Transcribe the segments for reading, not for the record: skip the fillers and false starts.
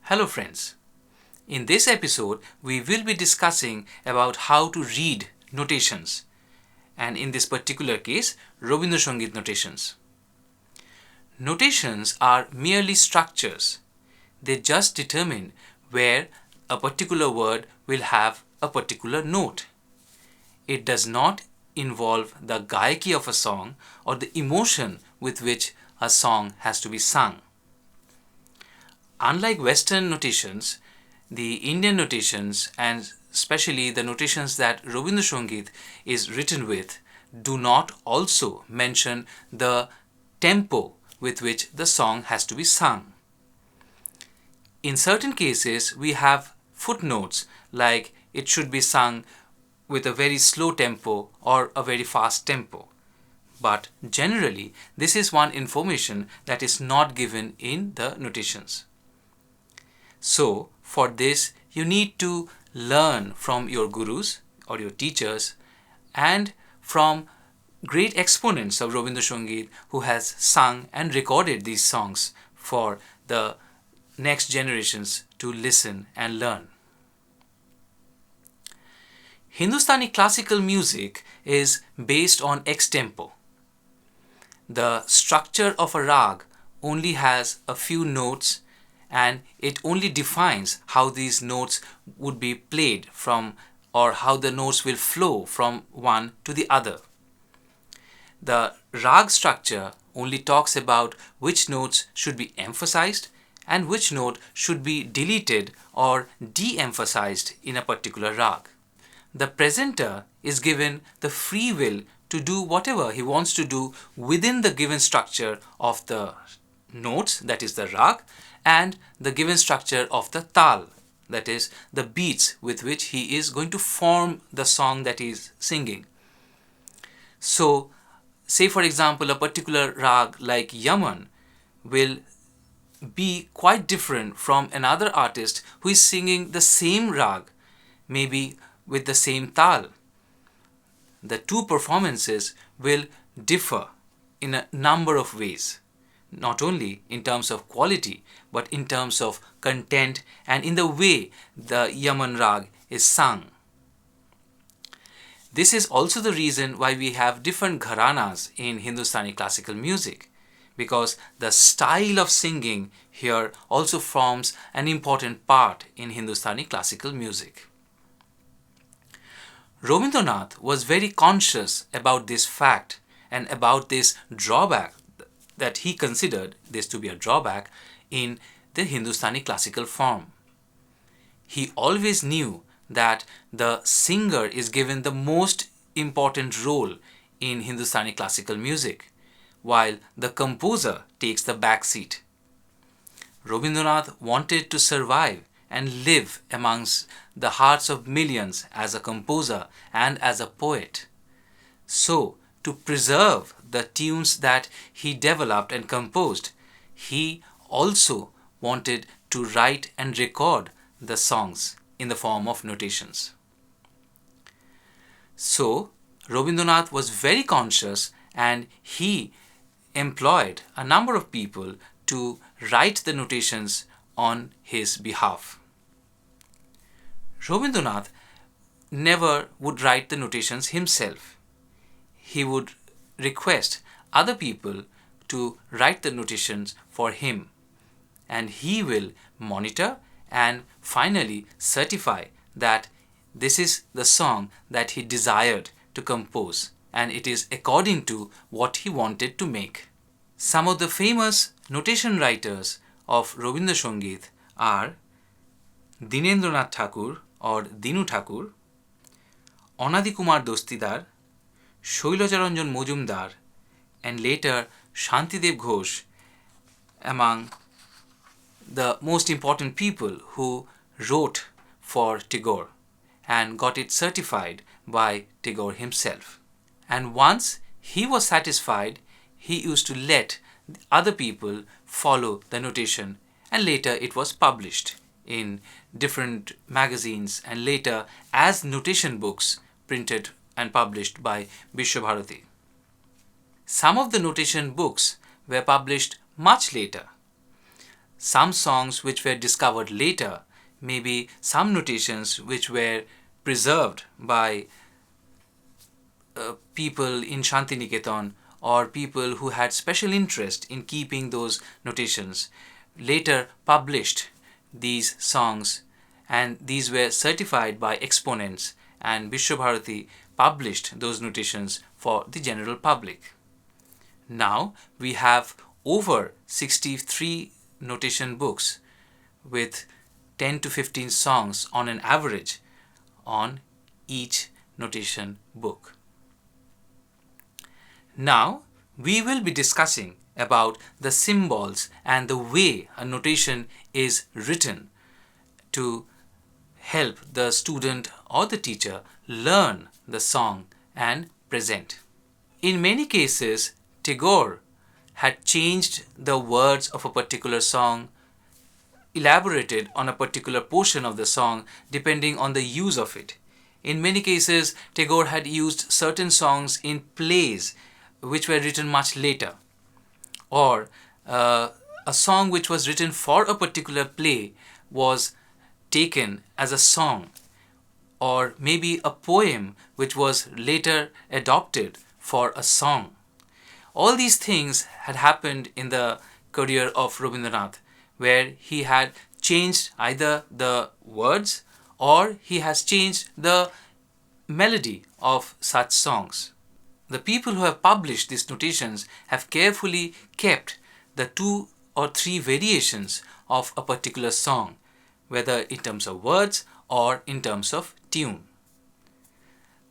Hello friends. In this episode, we will be discussing about how to read notations, and in this particular case, Rabindra Sangeet notations. Notations are merely structures. They just determine where a particular word will have a particular note. It does not involve the gayaki of a song or the emotion with which a song has to be sung. Unlike Western notations, the Indian notations and especially the notations that Rabindra Sangeet is written with do not also mention the tempo with which the song has to be sung. In certain cases, we have footnotes like it should be sung with a very slow tempo or a very fast tempo. But generally, this is one information that is not given in the notations. So, for this, you need to learn from your gurus or your teachers and from great exponents of Rabindra Sangeet who has sung and recorded these songs for the next generations to listen and learn. Hindustani classical music is based on extempo. The structure of a rag only has a few notes and it only defines how these notes would be played from or how the notes will flow from one to the other. The rag structure only talks about which notes should be emphasized and which note should be deleted or de-emphasized in a particular rag. The presenter is given the free will to do whatever he wants to do within the given structure of the notes, that is the rag, and the given structure of the tal, that is the beats with which he is going to form the song that he is singing. So, say for example, a particular rag like Yaman will be quite different from another artist who is singing the same rag, maybe with the same tal. The two performances will differ in a number of ways, not only in terms of quality, but in terms of content and in the way the Yaman rag is sung. This is also the reason why we have different gharanas in Hindustani classical music, because the style of singing here also forms an important part in Hindustani classical music. Rabindranath was very conscious about this fact and about this drawback, that he considered this to be a drawback in the Hindustani classical form. He always knew that the singer is given the most important role in Hindustani classical music, while the composer takes the back seat. Rabindranath wanted to survive and live amongst the hearts of millions as a composer and as a poet. So, to preserve the tunes that he developed and composed, he also wanted to write and record the songs in the form of notations. So, Rabindranath was very conscious and he employed a number of people to write the notations on his behalf. Rabindranath never would write the notations himself. He would request other people to write the notations for him, and he will monitor and finally certify that this is the song that he desired to compose and it is according to what he wanted to make. Some of the famous notation writers of Rabindra Sangeet are Dinendranath Thakur or Dinu Thakur, Anadi Kumar Dostidar, Shailajaranjan Mojumdar, and later Shantidev Ghosh, among the most important people who wrote for Tagore and got it certified by Tagore himself. And once he was satisfied, he used to let other people follow the notation, and later it was published in different magazines and later as notation books printed and published by Vishwabharati. Some of the notation books were published much later. some songs which were discovered later, maybe some notations which were preserved by people in Shantiniketan or people who had special interest in keeping those notations, later published these songs, and these were certified by exponents, and Vishwabharati published those notations for the general public. Now we have over 63 notation books with 10 to 15 songs on an average on each notation book. Now we will be discussing about the symbols and the way a notation is written to help the student or the teacher learn the song and present. In many cases, Tagore had changed the words of a particular song, elaborated on a particular portion of the song depending on the use of it. In many cases, Tagore had used certain songs in plays which were written much later, or a song which was written for a particular play was taken as a song, or maybe a poem which was later adopted for a song. All these things had happened in the career of Rabindranath, where he had changed either the words or he has changed the melody of such songs. The people who have published these notations have carefully kept the 2 or 3 variations of a particular song, whether in terms of words or in terms of tune.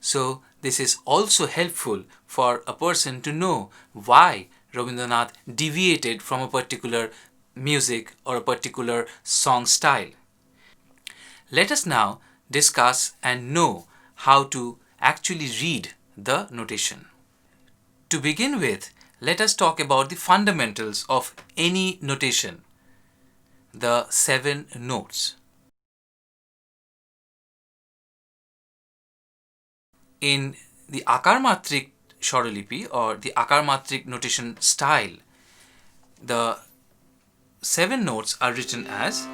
So this is also helpful for a person to know why Rabindranath deviated from a particular music or a particular song style. Let us now discuss and know how to actually read the notation. To begin with, let us talk about the fundamentals of any notation, the 7 notes. In the Akarmatrik Swaralipi or the Akarmatrik notation style, the 7 notes are written as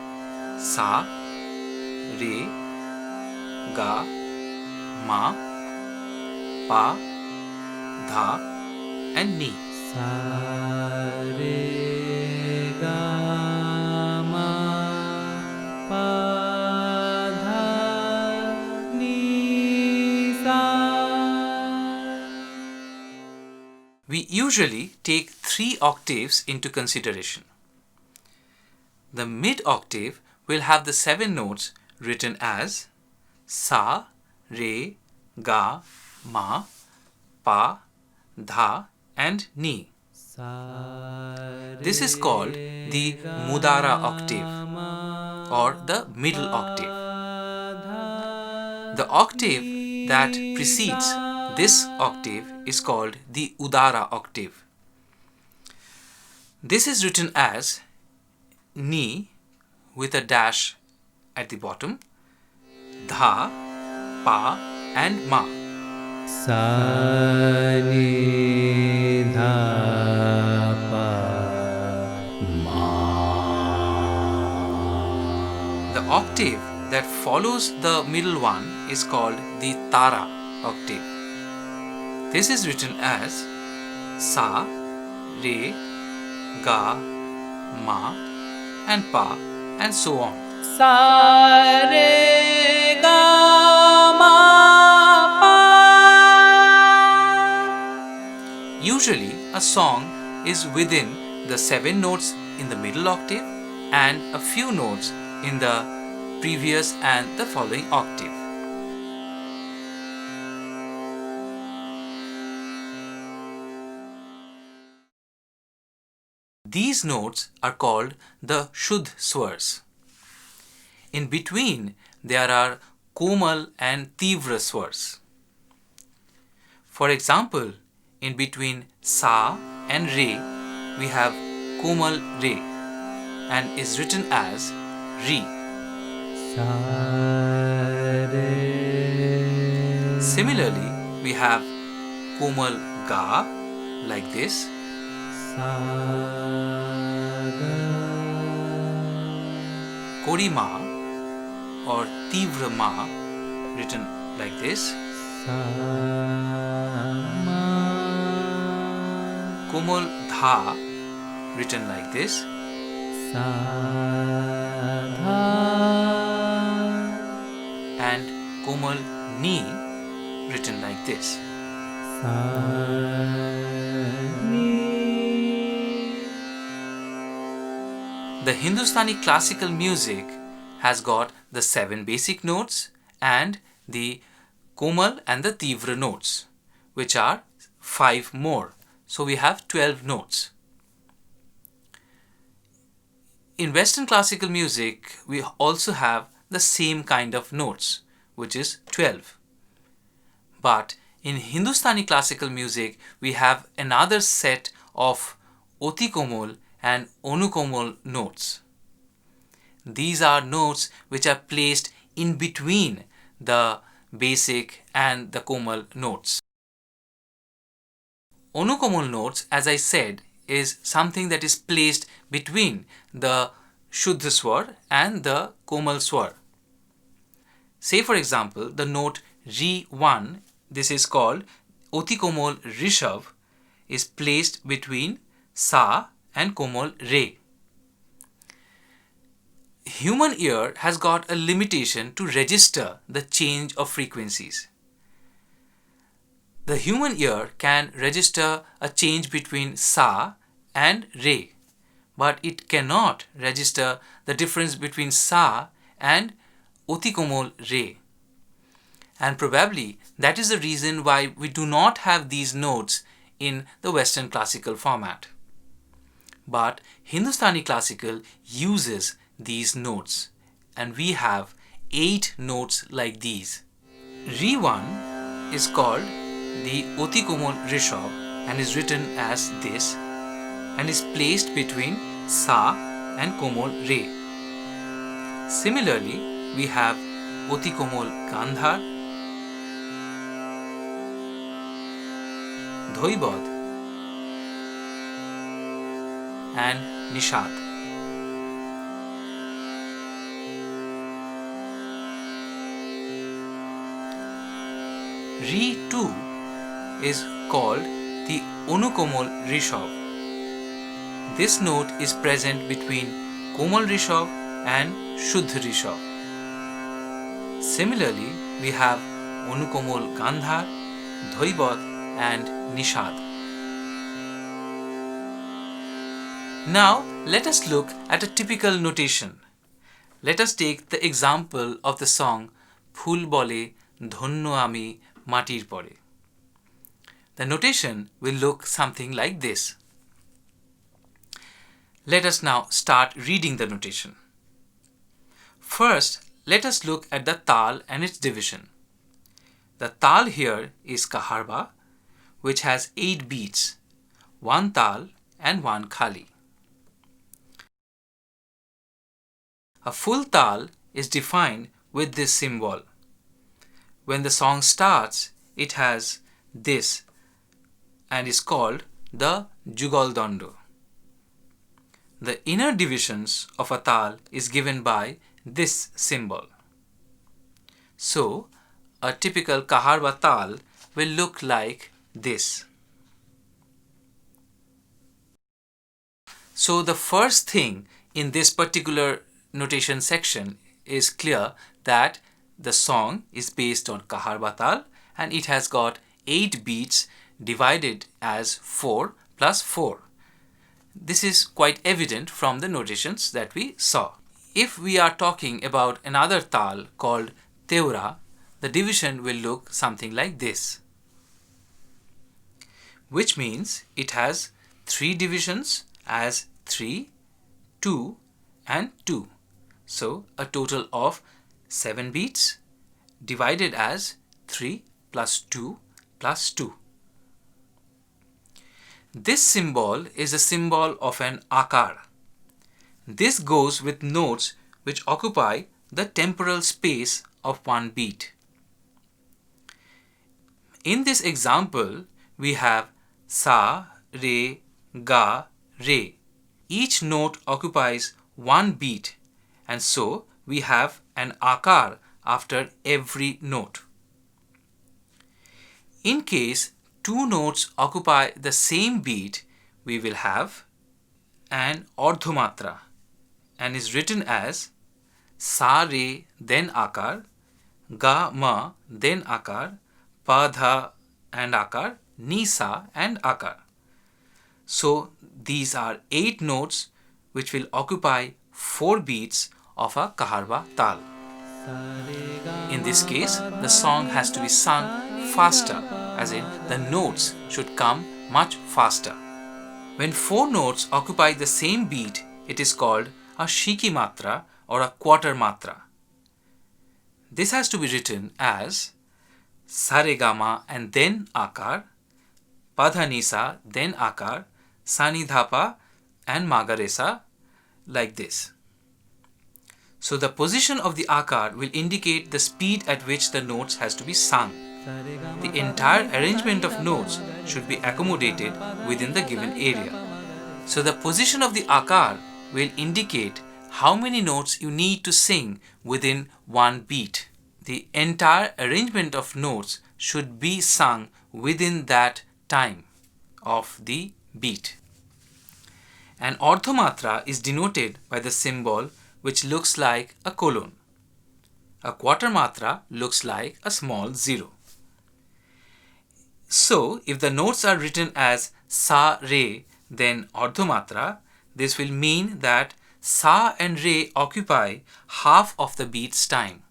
Sa, Re, Ga, Ma, Pa, Dha and Ni. Sa, Re, Ga, Ma, Pa, Dha, Ni, Sa. We usually take 3 octaves into consideration. The mid octave will have the 7 notes written as Sa, Re, Ga, Ma, Pa, Dha and Ni. This is called the Mudara octave or the middle octave. The octave that precedes this octave is called the Udara octave. This is written as Ni with a dash at the bottom, Dha, Pa and Ma. Sa, Ni, Dha, Pa, Ma. The octave that follows the middle one is called the Tara octave. This is written as Sa, Re, Ga, Ma and Pa and so on. Sa, Re, Ga, Ma, Pa. Usually, a song is within the 7 notes in the middle octave and a few notes in the previous and the following octave. These notes are called the Shuddh Swars. In between, there are Komal and Tivra Swars. For example, in between Sa and Re, we have Komal Re and is written as Re. Sa, Re. Similarly, we have Komal Ga like this, Sa, Ga, Korima or Tivra Ma, written like this. sa ma Komal Dha, written like this. sa dha And Komal Ni, written like this. sa ni The Hindustani classical music has got the 7 basic notes and the Komal and the Tivra notes, which are 5 more. So we have 12 notes. In Western classical music, we also have the same kind of notes, which is 12. But in Hindustani classical music, we have another set of Oti Komal and Anukomal notes. These are notes which are placed in between the basic and the Komal notes. Anukomal notes, as I said, is something that is placed between the Shuddha Swar and the Komal Swar. Say for example, the note Re1, this is called Oti Komal Rishav, is placed between Sa and Komal Re. Human ear has got a limitation to register the change of frequencies. The human ear can register a change between Sa and Re, but it cannot register the difference between Sa and Oti Komal Re. And probably that is the reason why we do not have these notes in the Western classical format. But Hindustani classical uses these notes, and we have 8 notes like these. Re1 is called the Oti Komal Rishav and is written as this and is placed between Sa and Komal Re. Similarly, we have Oti Komal Gandhar, Dhoibad and Nishad. Re2 is called the Anukomal Rishav. This note is present between Komal Rishav and Shuddha Rishav. Similarly, we have Anukomal Gandhar, Dhoibad and Nishad. Now, let us look at a typical notation. Let us take the example of the song Phul Bole Dhonyo Ami Matir Pore. The notation will look something like this. Let us now start reading the notation. First, let us look at the tal and its division. The tal here is Kaharba, which has 8 beats, 1 tal and 1 khali. A full tal is defined with this symbol. When the song starts, it has this and is called the Jugal Dando. The inner divisions of a tal is given by this symbol. So, a typical Kaharba tal will look like this. So, the first thing in this particular notation section is clear that the song is based on Kaharba tal and it has got 8 beats divided as 4 plus 4. This is quite evident from the notations that we saw. If we are talking about another tal called Teura, the division will look something like this, which means it has 3 divisions as 3, 2 and 2. So a total of 7 beats divided as 3 plus 2 plus 2. This symbol is a symbol of an akar. This goes with notes which occupy the temporal space of one beat. In this example, we have Sa, Re, Ga, Re. Each note occupies one beat and so we have an akar after every note. In case two notes occupy the same beat, we will have an ordhomatra and is written as sa re then akar, ga ma then akar, pa dha and akar, ni sa and akar. So these are 8 notes which will occupy 4 beats of a kaharva tal. In this case, the song has to be sung faster, as in the notes should come much faster. When 4 notes occupy the same beat, it is called a shiki matra or a quarter matra. This has to be written as saregama and then akar, padhanisa then akar, sanidhapa and magaresa, like this. So the position of the akar will indicate the speed at which the notes has to be sung. The entire arrangement of notes should be accommodated within the given area. So the position of the akar will indicate how many notes you need to sing within one beat. The entire arrangement of notes should be sung within that time of the beat. An ordhomatra is denoted by the symbol which looks like a colon. A quarter matra looks like a small zero. So, if the notes are written as sa re then ordhomatra, this will mean that sa and re occupy half of the beat's time.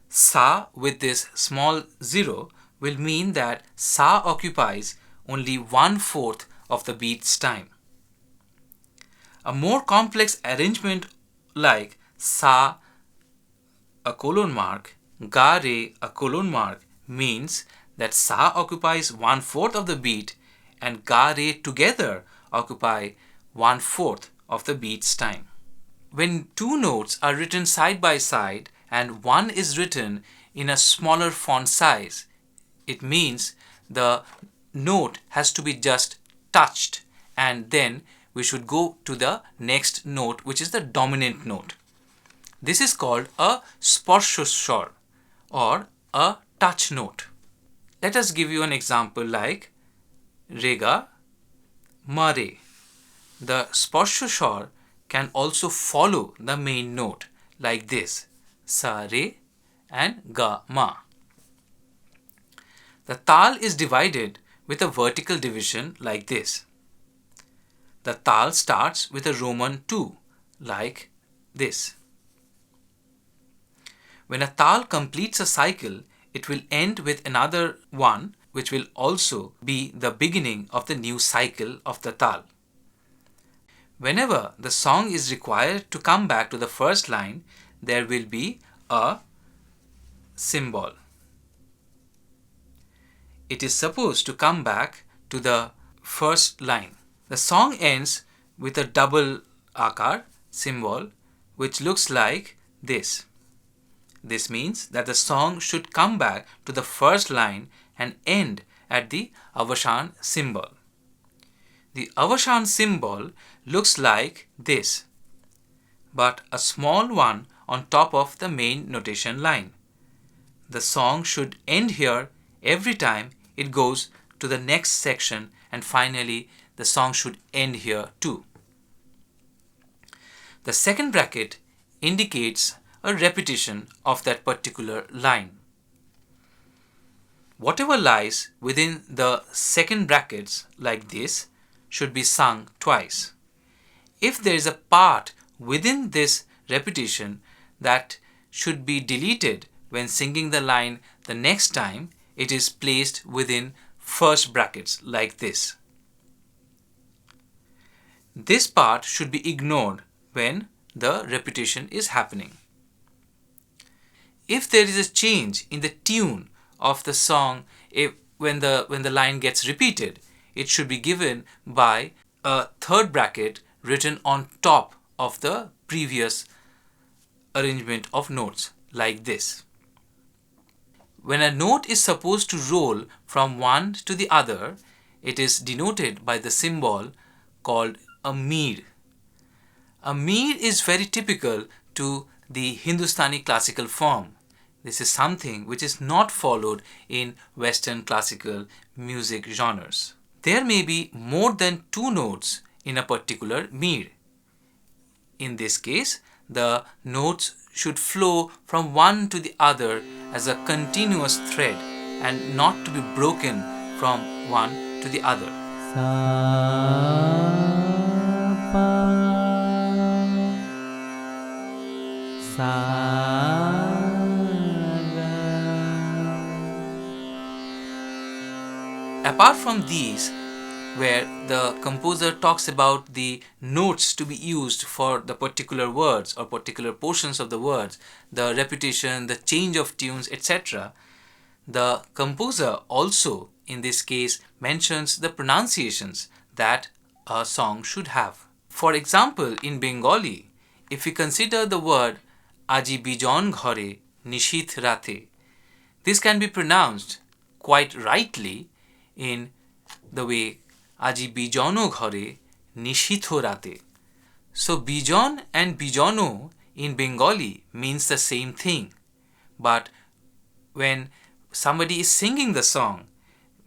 Sa with this small zero will mean that sa occupies only 1/4 of the beat's time. A more complex arrangement like sa a colon mark, ga re a colon mark means that sa occupies 1/4 of the beat and ga re together occupy 1/4 of the beat's time. When two notes are written side by side and one is written in a smaller font size, it means the note has to be just touched and then we should go to the next note, which is the dominant note. This is called a sparsha or a touch note. Let us give you an example like rega, ma re. The sparsha can also follow the main note like this, sa re and ga ma. The tal is divided with a vertical division like this. The tal starts with a Roman 2 like this. When a tal completes a cycle, it will end with another one which will also be the beginning of the new cycle of the tal. Whenever the song is required to come back to the first line, there will be a symbol. It is supposed to come back to the first line. The song ends with a double akar symbol which looks like this. This means that the song should come back to the first line and end at the avashan symbol. The avashan symbol looks like this, but a small one on top of the main notation line. The song should end here every time it goes to the next section, and finally the song should end here too. The second bracket indicates a repetition of that particular line. Whatever lies within the second brackets like this should be sung twice. If there is a part within this repetition that should be deleted when singing the line the next time, it is placed within first brackets like this. This part should be ignored when the repetition is happening. If there is a change in the tune of the song when the line gets repeated, it should be given by a third bracket written on top of the previous arrangement of notes like this. When a note is supposed to roll from one to the other, it is denoted by the symbol called a mir. A meer is very typical to the Hindustani classical form. This is something which is not followed in Western classical music genres. There may be more than two notes in a particular meer. In this case, the notes should flow from one to the other as a continuous thread and not to be broken from one to the other. sa pa sa ga. Apart from these, where the composer talks about the notes to be used for the particular words or particular portions of the words, the repetition, the change of tunes, etc., the composer also in this case mentions the pronunciations that a song should have. For example, in Bengali, if we consider the word Aji bijon ghore nishith rate, this can be pronounced quite rightly in the way Aji bijono ghore nishitho rate. So bijon and bijono in Bengali means the same thing. But when somebody is singing the song,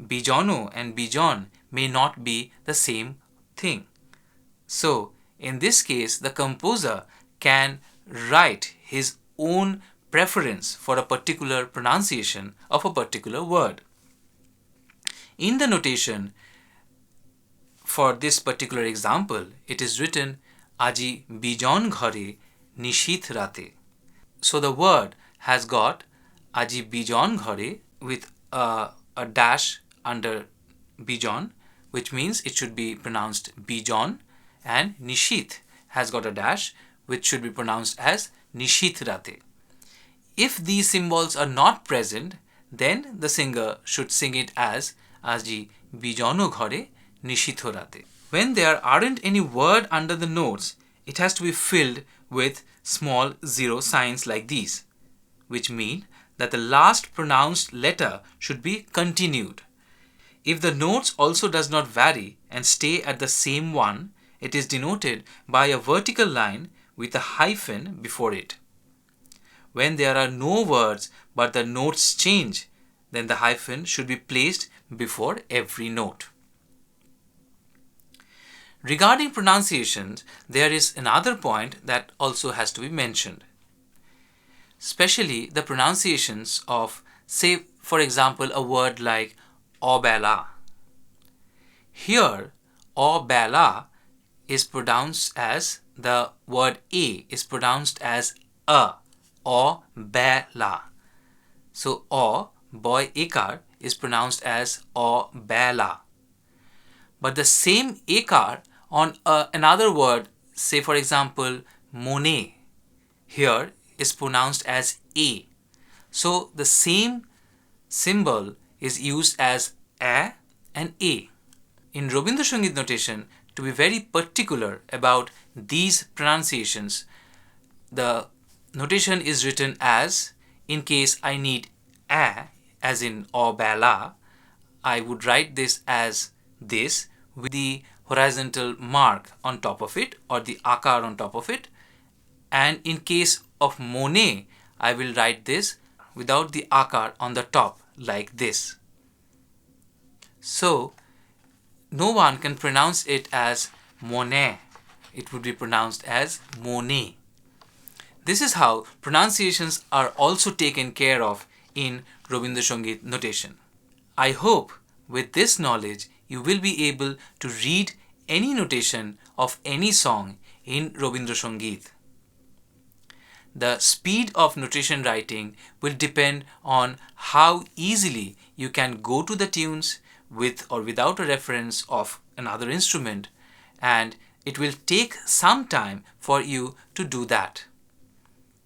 bijono and bijon may not be the same thing. So in this case, the composer can write his own preference for a particular pronunciation of a particular word. In the notation, for this particular example, it is written Aji bijon ghare nishith rate. So the word has got Aji bijon ghare with a dash under bijon, which means it should be pronounced bijon, and nishith has got a dash which should be pronounced as nishith rate. If these symbols are not present, then the singer should sing it as Aji bijono ghare nishitho rate. When there aren't any word under the notes, it has to be filled with small zero signs like these, which mean that the last pronounced letter should be continued. If the notes also does not vary and stay at the same one, it is denoted by a vertical line with a hyphen before it. When there are no words but the notes change, then the hyphen should be placed before every note. Regarding pronunciations, there is another point that also has to be mentioned. Especially the pronunciations of, say, for example, a word like obala. Here, obala is pronounced as, the word A is pronounced as a, obala. So, boy ekar is pronounced as obala. But the same ekar on another word, say for example, monet, here is pronounced as a. So the same symbol is used as a and a. In Rabindra Sangeet notation, to be very particular about these pronunciations, the notation is written as, in case I need a, as in obala, I would write this as this with the horizontal mark on top of it or the akar on top of it. And in case of monet, I will write this without the akar on the top like this. So no one can pronounce it as monet. It would be pronounced as monet. This is how pronunciations are also taken care of in Rabindra Sangeet notation. I hope with this knowledge you will be able to read any notation of any song in Rabindra Sangeet. The speed of notation writing will depend on how easily you can go to the tunes with or without a reference of another instrument, and it will take some time for you to do that.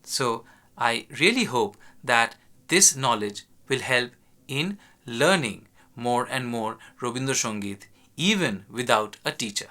So I really hope that this knowledge will help in learning more and more Rabindra Sangeet even without a teacher.